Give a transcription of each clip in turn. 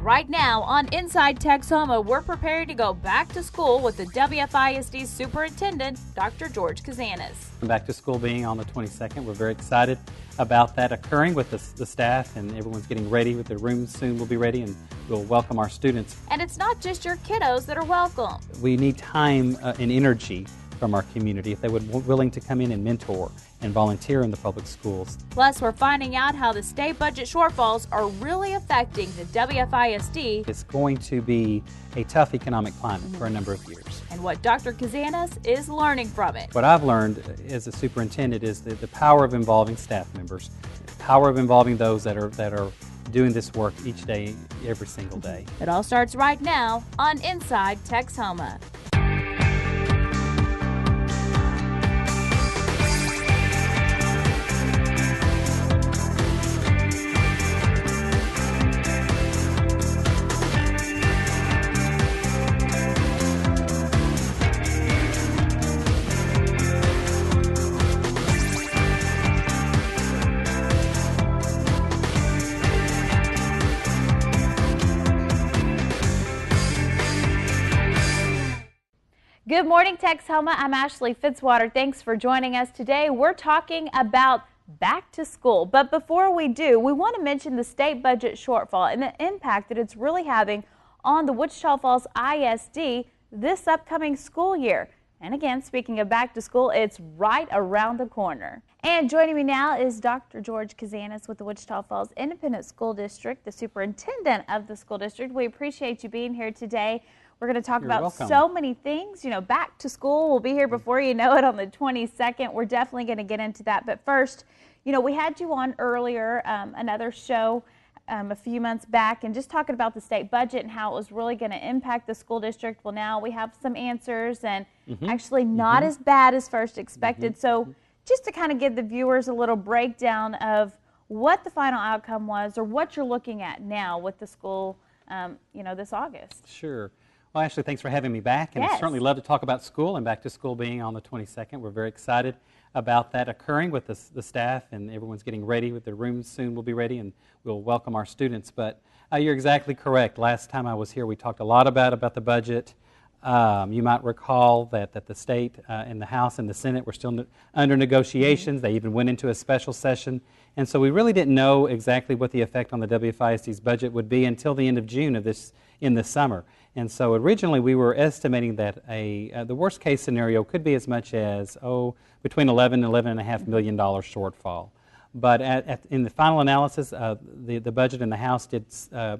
Right now on Inside Texoma, we're preparing to go back to school with the WFISD Superintendent, Dr. George Kazanis. Back to school being on the 22nd, we're very excited about that occurring with the staff, and everyone's getting ready with their rooms soon will be ready, and we'll welcome our students. And it's not just your kiddos that are welcome. We need time and energy from our community if they would be willing to come in and mentor and volunteer in the public schools. Plus, we're finding out how the state budget shortfalls are really affecting the WFISD. It's going to be a tough economic climate for a number of years. And what Dr. Kazanis is learning from it. What I've learned as a superintendent is the power of involving staff members, the power of involving those that are doing this work each day, every single day. It all starts right now on Inside Texoma. Good morning, Texoma. I'm Ashley Fitzwater. Thanks for joining us today. We're talking about back to school. But before we do, we want to mention the state budget shortfall and the impact that it's really having on the Wichita Falls ISD this upcoming school year. And again, speaking of back to school, it's right around the corner. And joining me now is Dr. George Kazanis with the Wichita Falls Independent School District, the superintendent of the school district. We appreciate you being here today. We're going to talk about so many things. You know, back to school will be here before you know it on the 22nd. We're definitely going to get into that. But first, you know, we had you on earlier, another show a few months back, and just talking about the state budget and how it was really going to impact the school district. Well, now we have some answers, and actually not as bad as first expected. So just to kind of give the viewers a little breakdown of what the final outcome was, or what you're looking at now with the school, you know, this August. Sure. Well, Ashley, thanks for having me back, and I certainly love to talk about school and back to school being on the 22nd. We're very excited about that occurring with the staff, and everyone's getting ready with their rooms soon will be ready, and we'll welcome our students. But you're exactly correct. Last time I was here, we talked a lot about the budget. You might recall that the state and the House and the Senate were still under negotiations. They even went into a special session. And so we really didn't know exactly what the effect on the WFISD's budget would be until the end of June of in the summer. And so originally we were estimating that the worst case scenario could be as much as between $11 and $11.5 million shortfall. But in the final analysis, the budget and the House did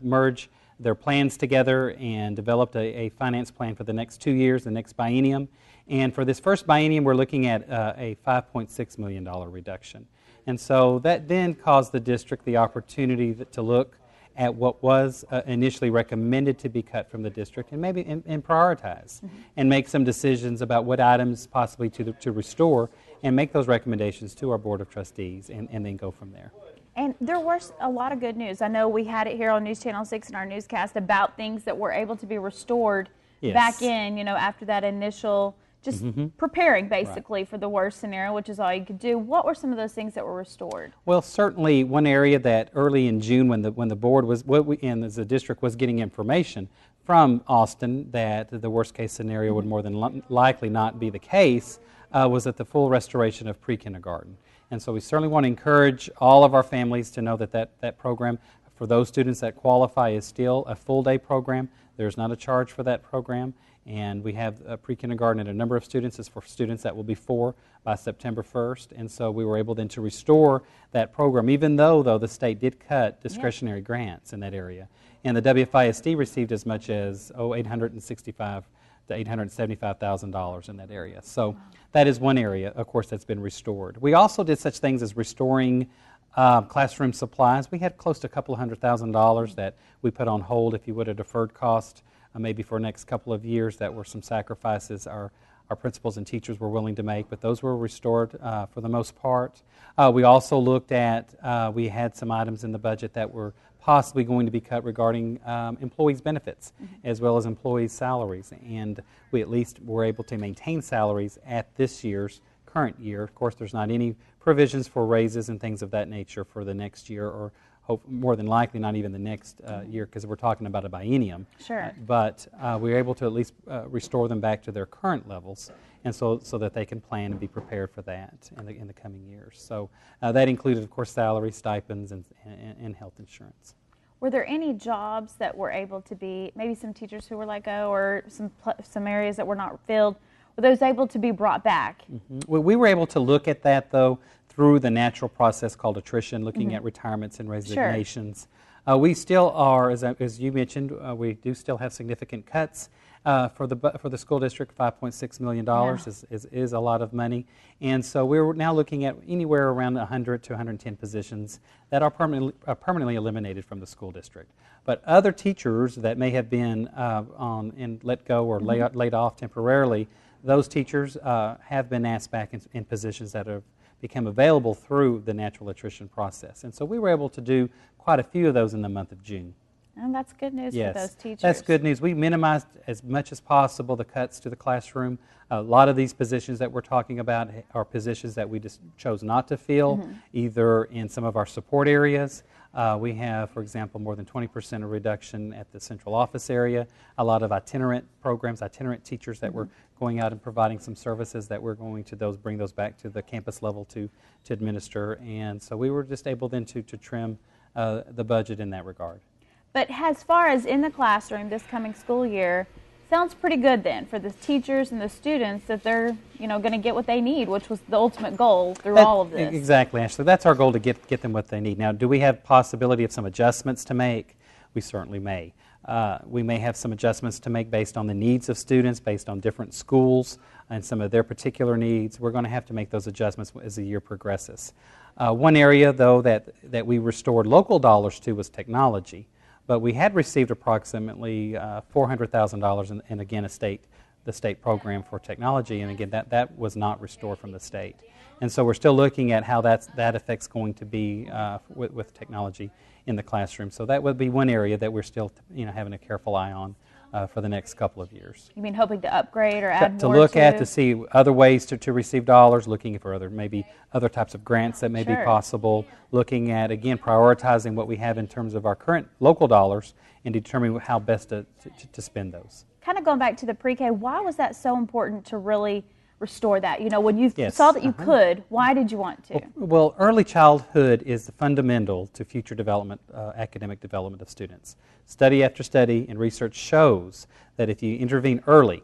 merge their plans together and developed a finance plan for the next 2 years, the next biennium. And for this first biennium, we're looking at a $5.6 million reduction. And so that then caused the district the opportunity to look at what was initially recommended to be cut from the district, and maybe and prioritize and make some decisions about what items possibly to restore, and make those recommendations to our Board of Trustees, and then go from there. And there was a lot of good news. I know we had it here on News Channel 6 in our newscast about things that were able to be restored back in, you know, after that initial just preparing basically for the worst scenario, which is all you could do. What were some of those things that were restored? Well, certainly one area that early in June, when the board was as the district was getting information from Austin that the worst case scenario would more than likely not be the case, was at the full restoration of pre-kindergarten. And so we certainly want to encourage all of our families to know that program for those students that qualify is still a full day program. There's not a charge for that program. And we have pre-kindergarten at a number of students. It's for students that will be 4 by September 1st. And so we were able then to restore that program, even though the state did cut discretionary grants in that area. And the WFISD received as much as $865,000 to $875,000 in that area. So that is one area, of course, that's been restored. We also did such things as restoring classroom supplies. We had close to a couple of $100,000 that we put on hold, if you would, a deferred cost. Maybe for the next couple of years. That were some sacrifices our principals and teachers were willing to make, but those were restored for the most part. We also looked at, we had some items in the budget that were possibly going to be cut regarding employees' benefits as well as employees' salaries, and we at least were able to maintain salaries at this year's current year. Of course, there's not any provisions for raises and things of that nature for the next year, or more than likely not even the next year, because we're talking about a biennium. Sure. But we were able to at least restore them back to their current levels, and so that they can plan and be prepared for that in the coming years. So that included, of course, salary, stipends, and health insurance. Were there any jobs that were able to be, maybe some teachers who were let go, or some areas that were not filled, were those able to be brought back? Mm-hmm. Well, we were able to look at that, though, through the natural process called attrition, looking at retirements and resignations. Sure. We still are, as you mentioned, we do still have significant cuts. For the school district, $5.6 million is a lot of money. And so we're now looking at anywhere around 100 to 110 positions that are permanently eliminated from the school district. But other teachers that may have been let go or laid off temporarily, those teachers have been asked back in positions that have become available through the natural attrition process. And so we were able to do quite a few of those in the month of June. And that's good news for those teachers. That's good news. We minimized as much as possible the cuts to the classroom. A lot of these positions that we're talking about are positions that we just chose not to fill, either in some of our support areas. We have, for example, more than 20% of reduction at the central office area. A lot of itinerant programs, itinerant teachers that were going out and providing some services that we're going to bring those back to the campus level to administer. And so we were just able then to trim the budget in that regard. But as far as in the classroom this coming school year, sounds pretty good then for the teachers and the students that they're going to get what they need, which was the ultimate goal through all of this. Exactly, Ashley. That's our goal, to get them what they need. Now, do we have possibility of some adjustments to make? We certainly may. We may have some adjustments to make based on the needs of students, based on different schools and some of their particular needs. We're going to have to make those adjustments as the year progresses. One area, though, that we restored local dollars to was technology. But we had received approximately $400,000 in again, the state program for technology, and again, that was not restored from the state. And so we're still looking at how that effect's going to be with technology in the classroom. So that would be one area that we're still having a careful eye on for the next couple of years. You mean hoping to upgrade or add to more look at to see other ways to receive dollars, looking for maybe other types of grants that may be possible, looking at, again, prioritizing what we have in terms of our current local dollars and determining how best to spend those. Kind of going back to the pre-K, why was that so important to really restore that? When you saw that you could, why did you want to? Well, early childhood is fundamental to future development, academic development of students. Study after study and research shows that if you intervene early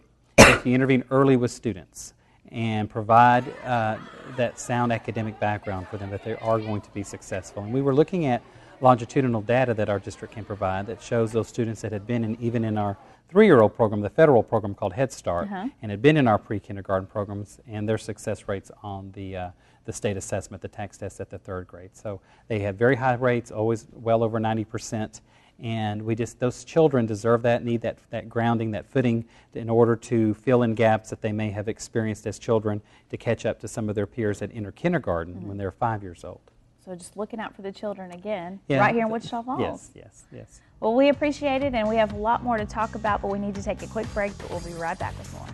with students and provide that sound academic background for them, that they are going to be successful. And we were looking at longitudinal data that our district can provide that shows those students that had been even in our 3-year-old program, the federal program called Head Start, and had been in our pre-kindergarten programs, and their success rates on the state assessment, the tax test at the 3rd grade. So they had very high rates, always well over 90%, and those children deserve that, need that grounding, that footing in order to fill in gaps that they may have experienced as children to catch up to some of their peers that enter kindergarten when they're 5 years old. So just looking out for the children again, right here in Wichita Falls. Yes. Well, we appreciate it, and we have a lot more to talk about, but we need to take a quick break, but we'll be right back with more.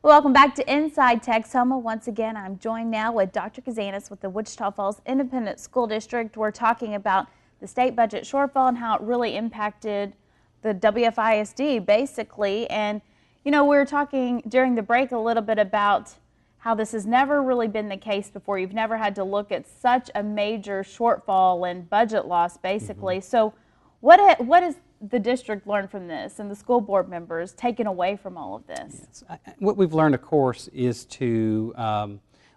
Welcome back to Inside Texoma. Once again, I'm joined now with Dr. Kazanis with the Wichita Falls Independent School District. We're talking about the state budget shortfall and how it really impacted the WFISD, basically. And, we were talking during the break a little bit about how this has never really been the case before. You've never had to look at such a major shortfall and budget loss, basically. So what is the district learned from this, and the school board members taken away from all of this? Yes. What we've learned, of course, is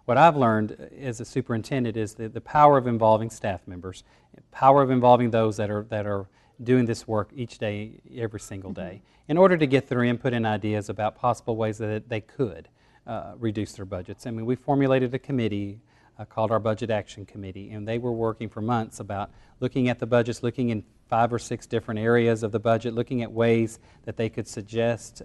what I've learned as a superintendent is the power of involving staff members power of involving those that are doing this work each day, every single day, in order to get their input and ideas about possible ways that they could reduce their budgets. I mean, we formulated a committee called our Budget Action Committee, and they were working for months about looking at the budgets, looking in 5 or 6 different areas of the budget, looking at ways that they could suggest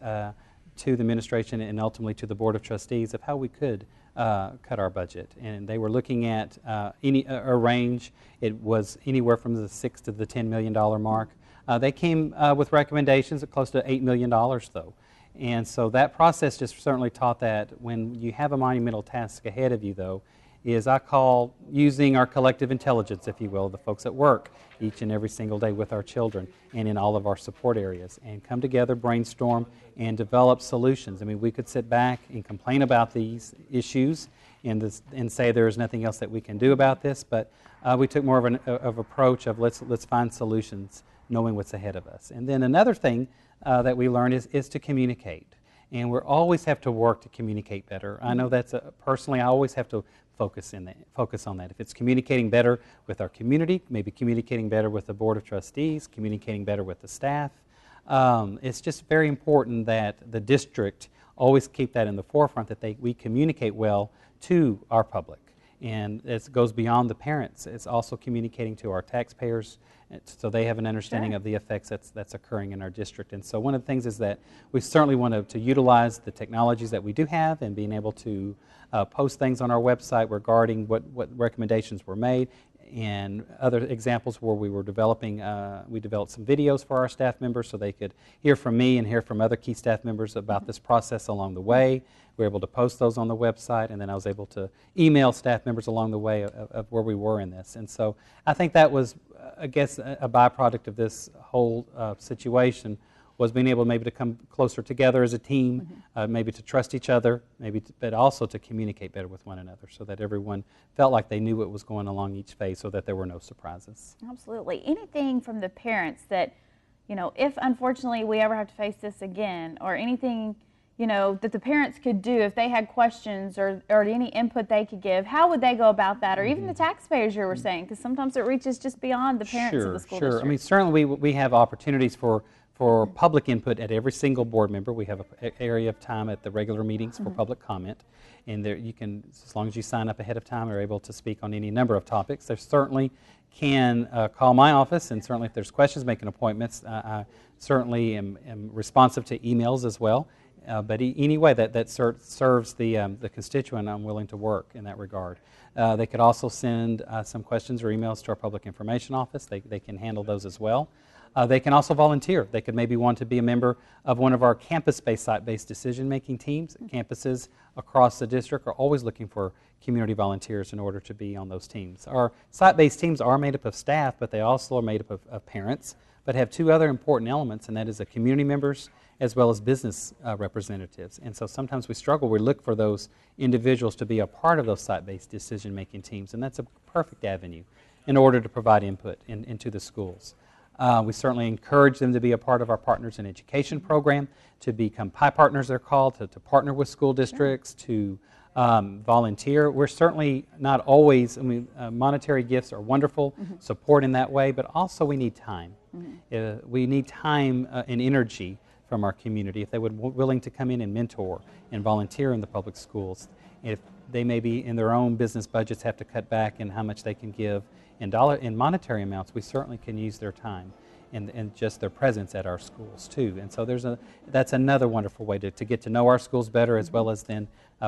to the administration and ultimately to the Board of Trustees of how we could cut our budget. And they were looking at a range. It was anywhere from the $6 to the $10 million mark. They came with recommendations of close to $8 million, though. And so that process just certainly taught that when you have a monumental task ahead of you, though, is I call using our collective intelligence, if you will, the folks at work each and every single day with our children and in all of our support areas, and come together, brainstorm, and develop solutions. I mean, we could sit back and complain about these issues and say there is nothing else that we can do about this, but we took more of an approach of let's find solutions knowing what's ahead of us. And then another thing that we learned is to communicate. And we always have to work to communicate better. I know that's personally, I always have to focus on that. If it's communicating better with our community, maybe communicating better with the Board of Trustees, communicating better with the staff, it's just very important that the district always keep that in the forefront, that we communicate well to our public. And it goes beyond the parents. It's also communicating to our taxpayers so they have an understanding of the effects that's occurring in our district. And so one of the things is that we certainly want to utilize the technologies that we do have and being able to post things on our website regarding what recommendations were made, and other examples where we were developing, we developed some videos for our staff members so they could hear from me and hear from other key staff members about this process along the way. We were able to post those on the website, and then I was able to email staff members along the way of where we were in this. And so I think that was, I guess, a byproduct of this whole situation, was being able maybe to come closer together as a team, maybe to trust each other, but also to communicate better with one another so that everyone felt like they knew what was going along each phase so that there were no surprises. Absolutely. Anything from the parents that, if unfortunately we ever have to face this again, or anything, that the parents could do if they had questions or any input they could give, how would they go about that? Or even the taxpayers you were saying, because sometimes it reaches just beyond the parents of the school district. I mean, certainly we have opportunities for public input at every single board member. We have an area of time at the regular meetings for public comment, and there you can, as long as you sign up ahead of time, are able to speak on any number of topics. There certainly can call my office, and certainly if there's questions, making appointments. I certainly am responsive to emails as well. But any way that serves the constituent, I'm willing to work in that regard. They could also send some questions or emails to our public information office. They can handle those as well. They can also volunteer. They could maybe want to be a member of one of our campus-based, site-based decision-making teams. Campuses across the district are always looking for community volunteers in order to be on those teams. Our site-based teams are made up of staff, but they also are made up of parents, but have 2 other important elements, and that is the community members as well as business representatives. And so sometimes we struggle. We look for those individuals to be a part of those site-based decision-making teams, and that's a perfect avenue in order to provide input into the schools. We certainly encourage them to be a part of our Partners in Education program, to become PI partners, they're called, to partner with school districts, to volunteer. We're certainly not always, monetary gifts are wonderful, support in that way, but also we need time. We need time and energy from our community if they would be willing to come in and mentor and volunteer in the public schools. If they maybe in their own business budgets have to cut back in how much they can give in monetary amounts, we certainly can use their time and just their presence at our schools too. And so that's another wonderful way to get to know our schools better, as well as then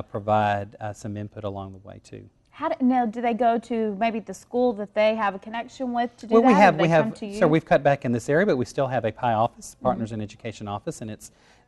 provide some input along the way too. Now, do they go to maybe the school that they have a connection with to do that? So we've cut back in this area, but we still have a PI office, Partners in Education office, and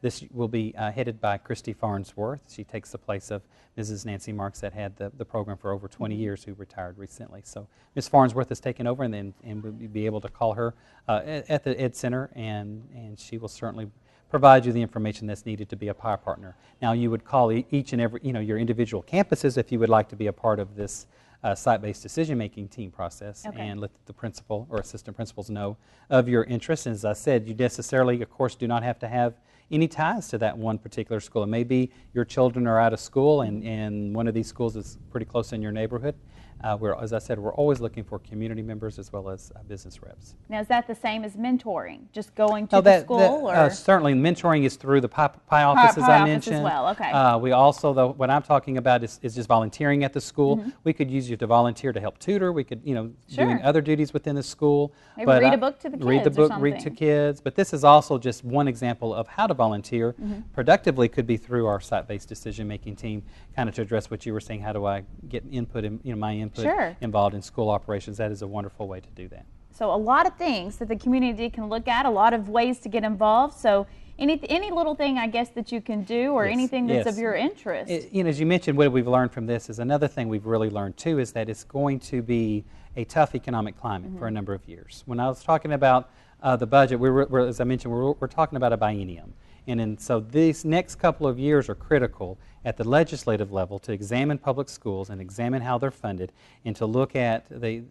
this will be headed by Christy Farnsworth. She takes the place of Mrs. Nancy Marks that had the program for over 20 years, who retired recently. So Ms. Farnsworth has taken over, and we'll be able to call her at the Ed Center, and she will certainly provide you the information that's needed to be a PI partner. Now, you would call each and every, your individual campuses if you would like to be a part of this site-based decision-making team process, and let the principal or assistant principals know of your interest. And as I said, you necessarily, of course, do not have to have any ties to that one particular school. It may be your children are out of school and one of these schools is pretty close in your neighborhood. As I said, we're always looking for community members as well as business reps. Now, is that the same as mentoring, just going to the school? Or? Certainly, mentoring is through the PI office, as I mentioned. As well, okay. We also, though, what I'm talking about is just volunteering at the school. We could use you to volunteer to help tutor. We could, doing other duties within the school. Maybe read a book to the kids. Read the book, read to kids. But this is also just one example of how to volunteer. Productively could be through our site-based decision-making team, kind of to address what you were saying. How do I get input, my input involved in school operations? That is a wonderful way to do that. So a lot of things that the community can look at, a lot of ways to get involved. So any little thing, I guess, that you can do, or anything that's of your interest. As you mentioned, what we've learned from this is another thing we've really learned too is that it's going to be a tough economic climate for a number of years. When I was talking about the budget, as I mentioned, we're talking about a biennium. And so these next couple of years are critical at the legislative level to examine public schools and examine how they're funded, and to look at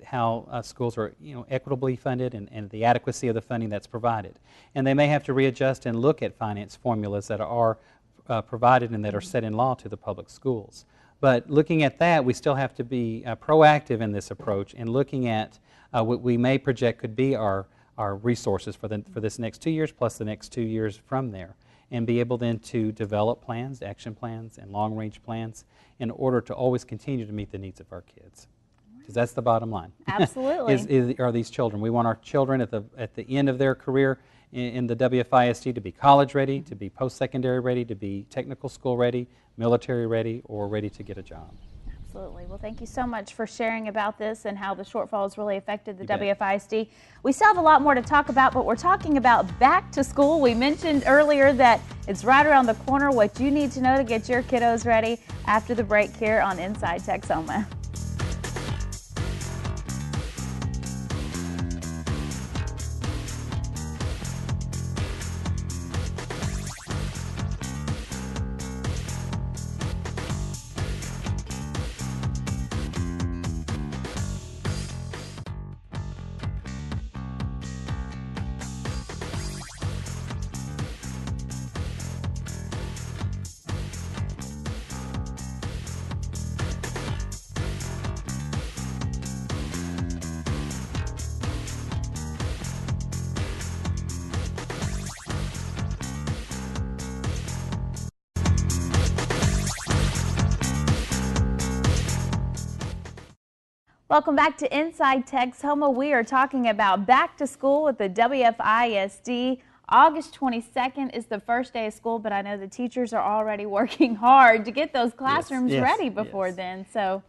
how schools are equitably funded and the adequacy of the funding that's provided. And they may have to readjust and look at finance formulas that are provided and that are set in law to the public schools. But looking at that, we still have to be proactive in this approach and looking at what we may project could be our resources for this next 2 years plus the next 2 years from there, and be able then to develop plans, action plans, and long-range plans in order to always continue to meet the needs of our kids. Because that's the bottom line. Absolutely. Are these children. We want our children at the end of their career in the WFISD to be college ready, to be post-secondary ready, to be technical school ready, military ready, or ready to get a job. Absolutely. Well, thank you so much for sharing about this and how the shortfall has really affected the WFISD. We still have a lot more to talk about, but we're talking about back to school. We mentioned earlier that it's right around the corner, what you need to know to get your kiddos ready after the break here on Inside Texoma. Welcome back to Inside Texoma. We are talking about back to school with the WFISD. August 22nd is the first day of school, but I know the teachers are already working hard to get those classrooms ready before then. So,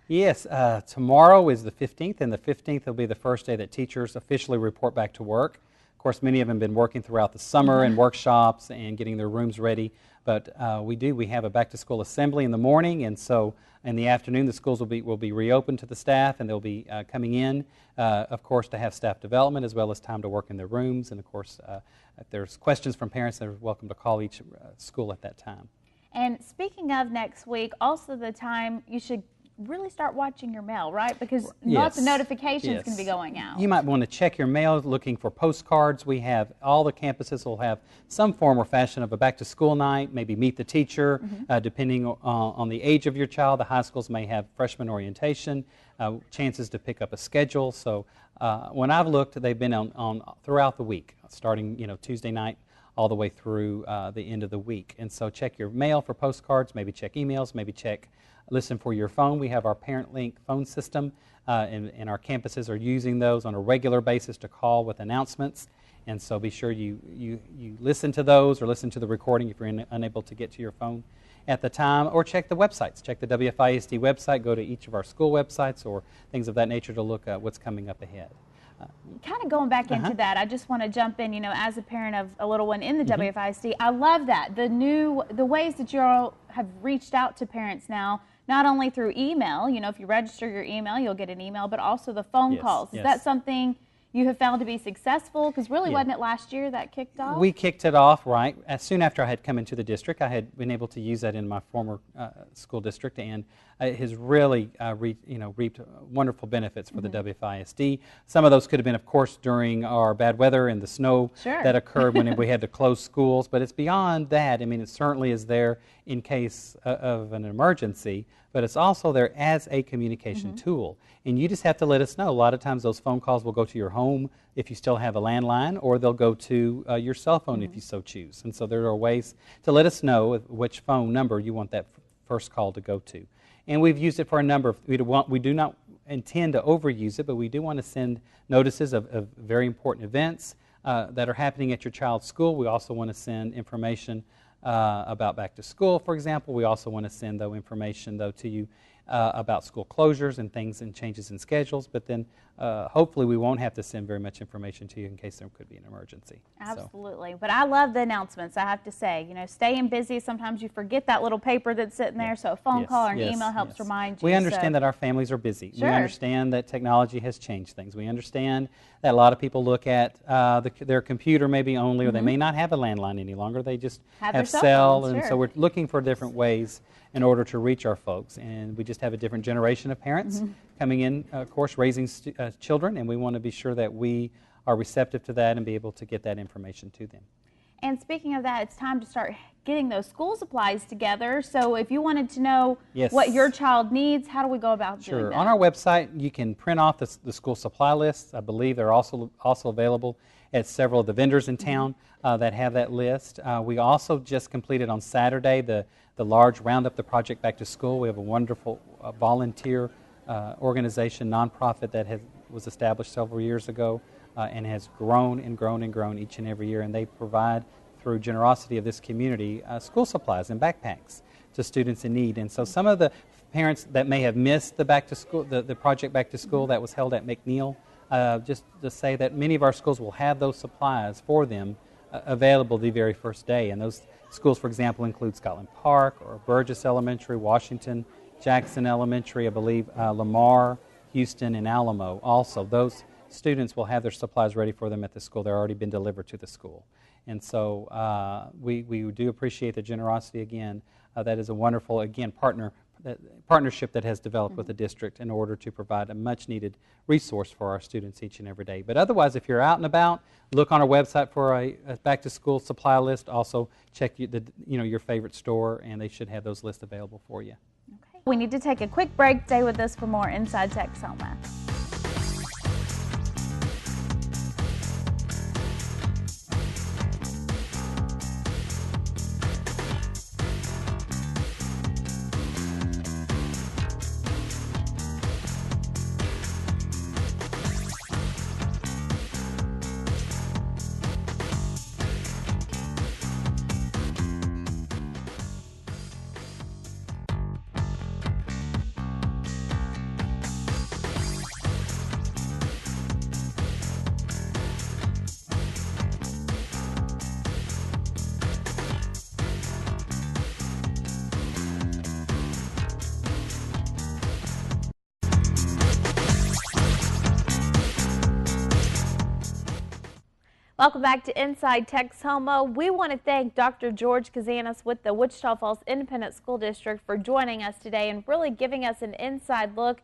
yes, tomorrow is the 15th, and the 15th will be the first day that teachers officially report back to work. Of course, many of them have been working throughout the summer in workshops and getting their rooms ready, but we have a back-to-school assembly in the morning, and so in the afternoon the schools will be reopened to the staff, and they'll be coming in, of course, to have staff development as well as time to work in their rooms. And of course, if there's questions from parents, they're welcome to call each school at that time. And speaking of next week, also the time you should really start watching your mail, right? Because lots of notifications can be going out. You might want to check your mail, looking for postcards. We have, all the campuses will have some form or fashion of a back-to-school night, maybe meet the teacher, depending on the age of your child. The high schools may have freshman orientation, chances to pick up a schedule. So when I've looked, they've been on throughout the week, starting Tuesday night all the way through the end of the week. And so check your mail for postcards, maybe check emails, maybe listen for your phone. We have our Parent Link phone system, and our campuses are using those on a regular basis to call with announcements. And so be sure you listen to those, or listen to the recording if you're unable to get to your phone at the time, or check the websites. Check the WFISD website, go to each of our school websites or things of that nature to look at what's coming up ahead. Kind of going back into that, I just want to jump in, as a parent of a little one in the WFISD, I love that. The ways that you all have reached out to parents now, not only through email, if you register your email, you'll get an email, but also the phone calls. Is that something you have found to be successful? Because really, wasn't it last year that kicked off? We kicked it off, right. As soon after I had come into the district, I had been able to use that in my former school district, and it has really reaped wonderful benefits for the WFISD. Some of those could have been, of course, during our bad weather and the snow that occurred when we had to close schools, but it's beyond that. I mean, it certainly is there in case of an emergency, but it's also there as a communication tool. And you just have to let us know. A lot of times those phone calls will go to your home if you still have a landline, or they'll go to your cell phone if you so choose. And so there are ways to let us know which phone number you want that first call to go to. And we've used it for a number of, we do not intend to overuse it, but we do want to send notices of very important events that are happening at your child's school. We also want to send information about back to school, for example. We also want to send information to you about school closures and things and changes in schedules, but then hopefully we won't have to send very much information to you in case there could be an emergency. Absolutely. So. But I love the announcements, I have to say. You know, staying busy, sometimes you forget that little paper that's sitting there, so a phone call or an email helps remind you. We understand that our families are busy. Sure. We understand that technology has changed things. We understand that a lot of people look at their computer maybe only, or they may not have a landline any longer. They just have cell, and so we're looking for different ways in order to reach our folks. And we just have a different generation of parents coming in, of course, raising children, and we want to be sure that we are receptive to that and be able to get that information to them. And speaking of that, it's time to start getting those school supplies together. So if you wanted to know what your child needs, how do we go about doing that? On our website, you can print off the school supply lists. I believe they're also available at several of the vendors in town that have that list. We also just completed on Saturday the large Roundup the Project Back to School. We have a wonderful volunteer organization, nonprofit that was established several years ago and has grown and grown and grown each and every year. And they provide, through generosity of this community, school supplies and backpacks to students in need. And so some of the parents that may have missed the Back to School, the Project Back to School that was held at McNeil, just to say that many of our schools will have those supplies for them available the very first day. And those schools, for example, include Scotland Park or Burgess Elementary, Washington, Jackson Elementary, I believe Lamar, Houston, and Alamo. Also, those students will have their supplies ready for them at the school. They've already been delivered to the school. And so we do appreciate the generosity again. That is a wonderful, again, partnership that has developed with the district in order to provide a much-needed resource for our students each and every day. But otherwise, if you're out and about, look on our website for a back-to-school supply list. Also, check your favorite store, and they should have those lists available for you. Okay. We need to take a quick break. Stay with us for more Inside Texoma. Welcome back to Inside Texoma. We want to thank Dr. George Kazanis with the Wichita Falls Independent School District for joining us today and really giving us an inside look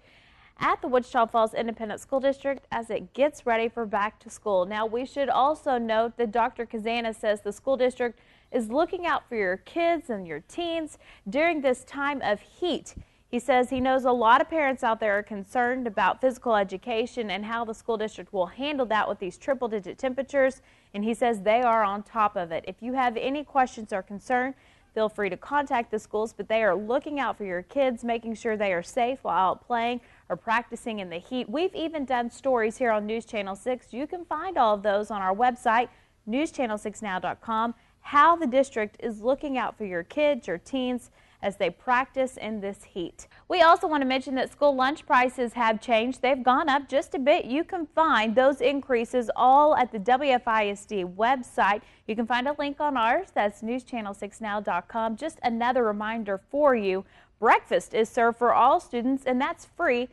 at the Wichita Falls Independent School District as it gets ready for back to school. Now, we should also note that Dr. Kazanis says the school district is looking out for your kids and your teens during this time of heat. He says he knows a lot of parents out there are concerned about physical education and how the school district will handle that with these triple-digit temperatures, and he says they are on top of it. If you have any questions or concern, feel free to contact the schools, but they are looking out for your kids, making sure they are safe while out playing or practicing in the heat. We've even done stories here on News Channel 6. You can find all of those on our website, newschannel6now.com, how the district is looking out for your kids, your teens, as they practice in this heat. We also want to mention that school lunch prices have changed. They've gone up just a bit. You can find those increases all at the WFISD website. You can find a link on ours. That's newschannel6now.com. Just another reminder for you, breakfast is served for all students, and that's free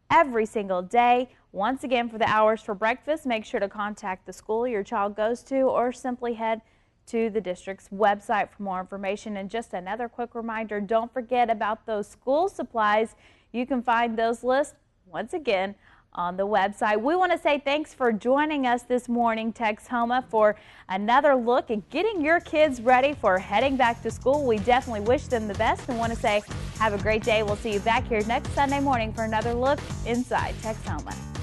every single day. Once again, for the hours for breakfast, make sure to contact the school your child goes to or simply head to the district's website for more information. And just another quick reminder, don't forget about those school supplies. You can find those lists once again on the website. We want to say thanks for joining us this morning, Texoma, for another look at getting your kids ready for heading back to school. We definitely wish them the best and want to say have a great day. We'll see you back here next Sunday morning for another look inside Texoma.